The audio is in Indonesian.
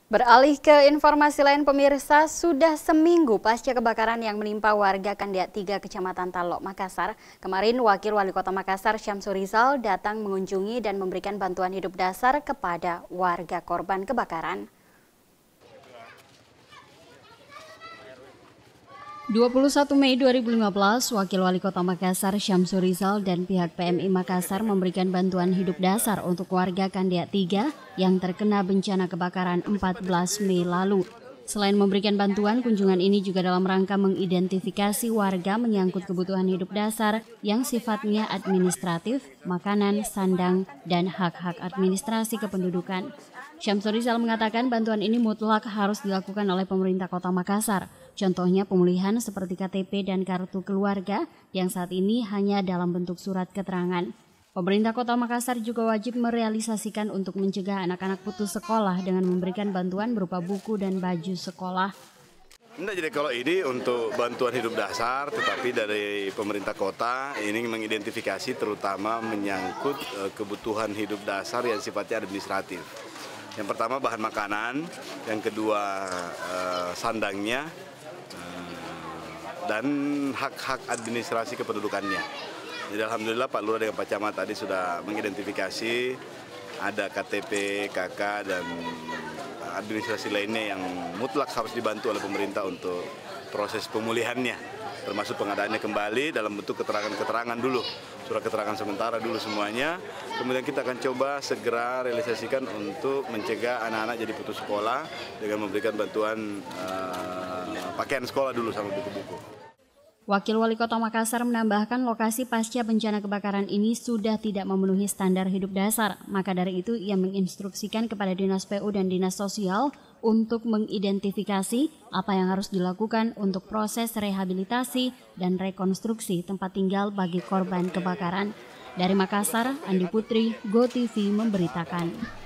Beralih ke informasi lain pemirsa, sudah seminggu pasca kebakaran yang menimpa warga Kandiat 3 Kecamatan Talok, Makassar. Kemarin Wakil Wali Kota Makassar Syamsur Rizal datang mengunjungi dan memberikan bantuan hidup dasar kepada warga korban kebakaran. 21 Mei 2015, Wakil Wali Kota Makassar Syamsur Rizal dan pihak PMI Makassar memberikan bantuan hidup dasar untuk warga Kandiat 3 yang terkena bencana kebakaran 14 Mei lalu. Selain memberikan bantuan, kunjungan ini juga dalam rangka mengidentifikasi warga menyangkut kebutuhan hidup dasar yang sifatnya administratif, makanan, sandang, dan hak-hak administrasi kependudukan. Syamsur Rizal mengatakan bantuan ini mutlak harus dilakukan oleh pemerintah Kota Makassar. Contohnya pemulihan seperti KTP dan kartu keluarga yang saat ini hanya dalam bentuk surat keterangan. Pemerintah Kota Makassar juga wajib merealisasikan untuk mencegah anak-anak putus sekolah dengan memberikan bantuan berupa buku dan baju sekolah. Nah, jadi kalau ini untuk bantuan hidup dasar, tetapi dari pemerintah kota ini mengidentifikasi terutama menyangkut kebutuhan hidup dasar yang sifatnya administratif. Yang pertama bahan makanan, yang kedua sandangnya, dan hak-hak administrasi kependudukannya. Jadi alhamdulillah Pak Lurah dengan Pak Camat tadi sudah mengidentifikasi ada KTP, KK, dan administrasi lainnya yang mutlak harus dibantu oleh pemerintah untuk proses pemulihannya, termasuk pengadaannya kembali dalam bentuk keterangan-keterangan dulu, surat keterangan sementara dulu semuanya. Kemudian kita akan coba segera realisasikan untuk mencegah anak-anak jadi putus sekolah dengan memberikan bantuan pakaian sekolah dulu sama buku-buku. Wakil Wali Kota Makassar menambahkan lokasi pasca bencana kebakaran ini sudah tidak memenuhi standar hidup dasar. Maka dari itu ia menginstruksikan kepada Dinas PU dan Dinas Sosial untuk mengidentifikasi apa yang harus dilakukan untuk proses rehabilitasi dan rekonstruksi tempat tinggal bagi korban kebakaran. Dari Makassar, Andi Putri, GoTV memberitakan.